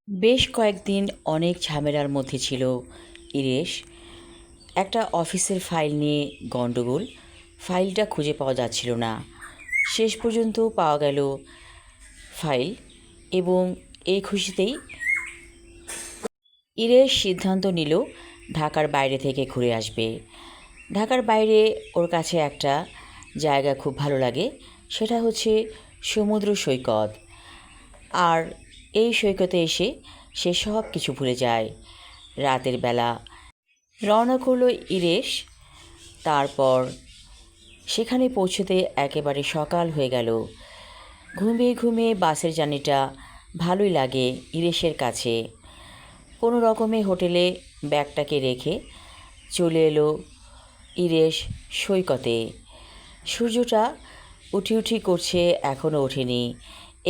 বেশ কয়েকদিন অনেক ঝামেলার মধ্যে ছিল ইরেশ। একটা অফিসের ফাইল নিয়ে গণ্ডগোল। ফাইলটা খুঁজে পাওয়া যাচ্ছিল না। শেষ পর্যন্ত পাওয়া গেল ফাইল, এবং এই খুশিতেই ইরেশ সিদ্ধান্ত নিল ঢাকার বাইরে থেকে ঘুরে আসবে। ঢাকার বাইরে ওর কাছে একটা জায়গা খুব ভালো লাগে, সেটা হচ্ছে সমুদ্র সৈকত। আর এই সৈকতে এসে সে সব কিছু ভুলে যায়। রাতের বেলা রওনা করলো ইরেশ। তারপর সেখানে পৌঁছতে একেবারে সকাল হয়ে গেল। ঘুমিয়ে ঘুমিয়ে বাসের জার্নিটা ভালোই লাগে ইরেশের কাছে। কোনো রকমে হোটেলে ব্যাগটাকে রেখে চলে এলো ইরেশ সৈকতে। সূর্যটা উঠি উঠি করছে, এখনও ওঠেনি।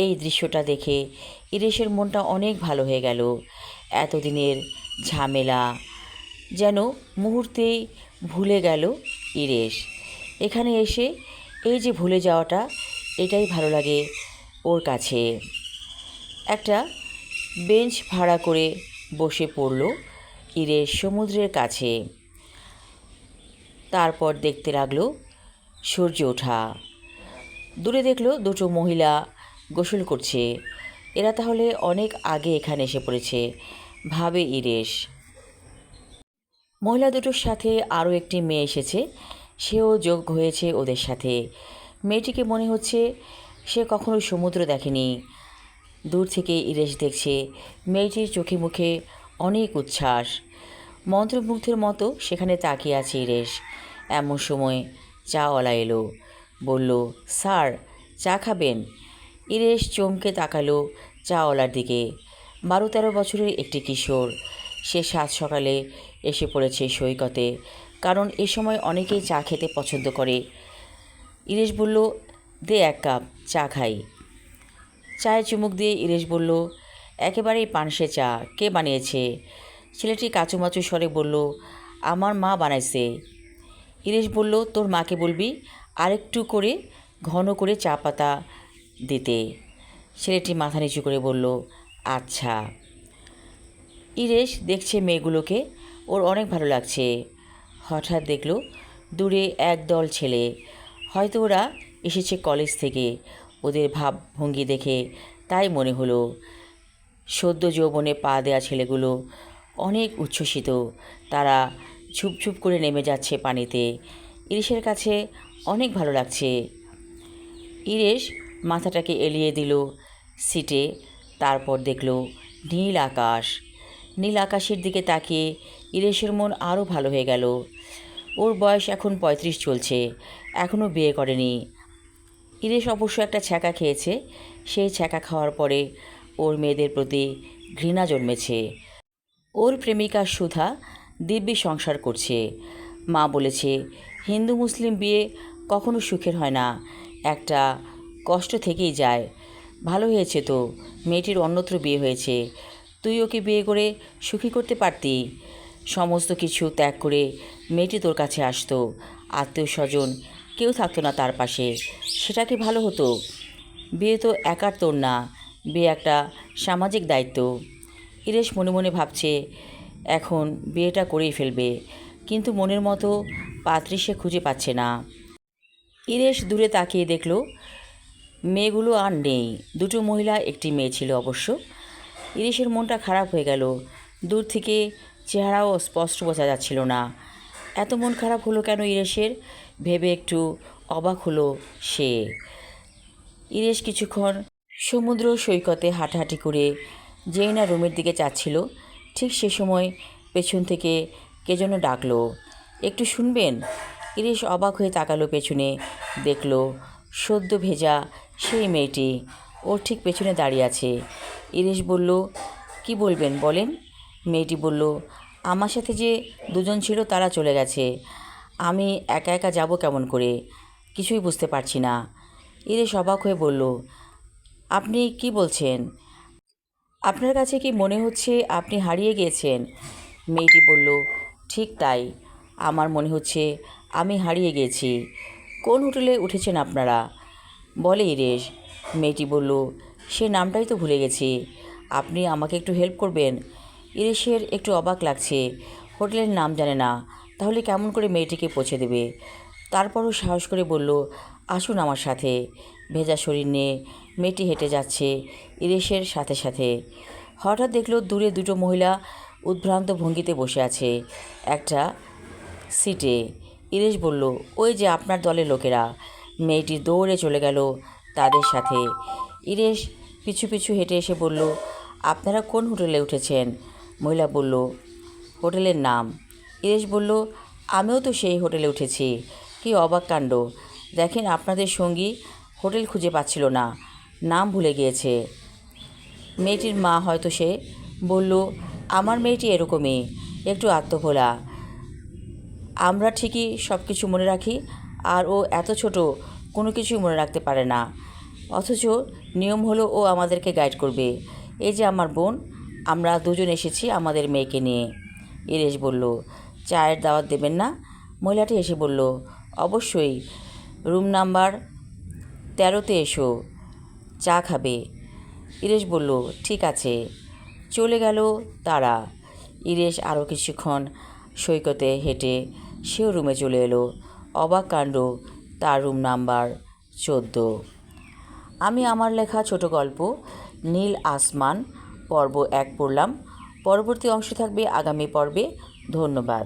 এই দৃশ্যটা দেখে ইরেশের মনটা অনেক ভালো হয়ে গেল। এতদিনের ঝামেলা যেন মুহূর্তেই ভুলে গেল ইরেশ। এখানে এসে এই যে ভুলে যাওয়াটা, এটাই ভালো লাগে ওর কাছে। একটা বেঞ্চ ভাড়া করে বসে পড়ল ইরেশ সমুদ্রের কাছে। তারপর দেখতে লাগলো সূর্য ওঠা। দূরে দেখলো দুটো মহিলা গোসল করছে। এরা তাহলে অনেক আগে এখানে এসে পড়েছে, ভাবে ইরেশ। মহিলা দুটোর সাথে আরও একটি মেয়ে এসেছে, সেও যোগ হয়েছে ওদের সাথে। মেয়েটিকে মনে হচ্ছে সে কখনো সমুদ্র দেখেনি। দূর থেকে ইরেশ দেখছে মেয়েটির চোখে মুখে অনেক উচ্ছ্বাস। মন্ত্রমুগ্ধের মতো সেখানে তাকিয়ে আছে ইরেশ। এমন সময় চাওয়ালা এলো, বলল, স্যার, চা খাবেন? ইরেশ চমকে তাকালো চাওয়ালার দিকে। 12-13 বছরের একটি কিশোর। সে সাত সকালে এসে পড়েছে সৈকতে, কারণ এ সময় অনেকেই চা খেতে পছন্দ করে। ইরেশ বলল, দে এক কাপ চা খাই। চায়ে চুমুক দিয়ে ইরেশ বলল, একেবারেই পানসে চা, কে বানিয়েছে? ছেলেটি কাচুমাচু স্বরে বলল, আমার মা বানাইছে। ইরেশ বলল, তোর মাকে বলবি আরেকটু করে ঘন করে চা পাতা দিতে। ছেলেটি মাথা নিচু করে বলল, আচ্ছা। ইরেশ দেখছে মেয়েগুলোকে, ওর অনেক ভালো লাগছে। হঠাৎ দেখল দূরে একদল ছেলে। হয়তো ওরা এসেছে কলেজ থেকে। ওদের ভাবভঙ্গি দেখে তাই মনে হলো। সদ্য যৌবনে পা দেয়া ছেলেগুলো অনেক উচ্ছ্বসিত। তারা ঝুপঝুপ করে নেমে যাচ্ছে পানিতে। ইরেশের কাছে অনেক ভালো লাগছে। ইরেশ মাথাটাকে এলিয়ে দিল সিটে। তারপর দেখল নীল আকাশ। নীল আকাশের দিকে তাকিয়ে ইরেশের মন আরও ভালো হয়ে গেল। ওর বয়স এখন 35 চলছে, এখনও বিয়ে করেনি। ইরেশ অবশ্য একটা ছ্যাঁকা খেয়েছে। সেই ছ্যাঁকা খাওয়ার পরে ওর মেয়েদের প্রতি ঘৃণা জন্মেছে। ওর প্রেমিকা সুধা দিব্যি সংসার করছে। মা বলেছে, হিন্দু মুসলিম বিয়ে কখনো সুখের হয় না, একটা কষ্ট থেকেই যায়। ভালো হয়েছে তো, মেয়েটির অন্যত্র বিয়ে হয়েছে। তুই ওকে বিয়ে করে সুখী করতে পারতি। সমস্ত কিছু ত্যাগ করে মেয়েটি তোর কাছে আসতো, আত্মীয় স্বজন কেউ থাকতো না তার পাশে। সেটা কি ভালো হতো? বিয়ে তো একার তোর না, বিয়ে একটা সামাজিক দায়িত্ব। ইরেশ মনে মনে ভাবছে এখন বিয়েটা করেই ফেলবে, কিন্তু মনের মতো পাত্রী সে খুঁজে পাচ্ছে না। ইরেশ দূরে তাকিয়ে দেখল মেয়েগুলো আর নেই। দুটো মহিলা, একটি মেয়ে ছিল অবশ্য। ইরেশের মনটা খারাপ হয়ে গেল। দূর থেকে চেহারাও স্পষ্ট বোঝা যাচ্ছিল না। এত মন খারাপ হলো কেন ইরেশের, ভেবে একটু অবাক হলো সে। ইরেশ কিছুক্ষণ সমুদ্র সৈকতে হাঁটাহাঁটি করে যেই না রুমের দিকে যাচ্ছিল, ঠিক সে সময় পেছন থেকে কে যেন ডাকলো, একটু শুনবেন? ইরেশ অবাক হয়ে তাকালো পেছনে, দেখল সদ্য ভেজা সেই মেয়েটি ওর ঠিক পেছনে দাঁড়িয়ে আছে। ইরেশ বলল, কি বলবেন বলেন? মেয়েটি বলল, আমার সাথে যে দুজন ছিল তারা চলে গেছে, আমি একা একা যাব কেমন করে? কিছুই বুঝতে পারছি না। ইরেশ অবাক হয়ে বলল, আপনি কি বলছেন? আপনার কাছে কি মনে হচ্ছে আপনি হারিয়ে গিয়েছেন? মেয়েটি বলল, ঠিক তাই, আমার মনে হচ্ছে আমি হারিয়ে গিয়েছি। কোন হোটেলে উঠেছেন আপনারা? বলে ইরেশ। মেয়েটি বলল, সে নামটাই তো ভুলে গেছি। আপনি আমাকে একটু হেল্প করবেন? ইরিশের একটু অবাক লাগছে, হোটেলের নাম জানে না, তাহলে কেমন করে মেয়েটিকে পৌঁছে দেবে? তারপরও সাহস করে বলল, আসুন আমার সাথে। ভেজা শরীর নিয়ে মেয়েটি হেঁটে যাচ্ছে ইরিশের সাথে সাথে। হঠাৎ দেখল দূরে দুটো মহিলা উদ্ভ্রান্ত ভঙ্গিতে বসে আছে একটা সিটে। ইরিশ বলল, ওই যে আপনার দলের লোকেরা। মেয়েটি দৌড়ে চলে গেল তাদের সাথে। ইরিশ পিছু পিছু হেঁটে এসে বলল, আপনারা কোন হোটেলে উঠেছেন? মহিলা বলল, হোটেলের নাম। ইরিশ বলল, আমিও তো সেই হোটেলে উঠেছি। কি অবাক কাণ্ড! দেখেন, আপনাদের সঙ্গী হোটেল খুঁজে পাচ্ছিল না, নাম ভুলে গিয়েছে। মেয়েটির মা হয়তো সে বলল, আমার মেয়েটি এরকমই, একটু আত্মভোলা। আমরা ঠিকই সব কিছু মনে রাখি, আর ও এত ছোট, কোনো কিছুই মনে রাখতে পারে না। অথচ নিয়ম হলো ও আমাদেরকে গাইড করবে। এই যে আমার বোন, আমরা দুজন এসেছি আমাদের মেয়েকে নিয়ে। ইরেশ বলল, চায়ের দাওয়াত দেবেন না? মহিলাটি এসে বলল, অবশ্যই, রুম নাম্বার 13-তে এসো, চা খাবে। ইরেশ বলল, ঠিক আছে। চলে গেল তারা। ইরেশ আরও কিছুক্ষণ সৈকতে হেঁটে সেও রুমে চলে এলো। অবাক কাণ্ড, তার রুম নাম্বার 14। আমি আমার লেখা ছোট গল্প নীল আসমান পর্ব 1 পড়লাম। পরবর্তী অংশ থাকবে আগামী পর্বে। ধন্যবাদ।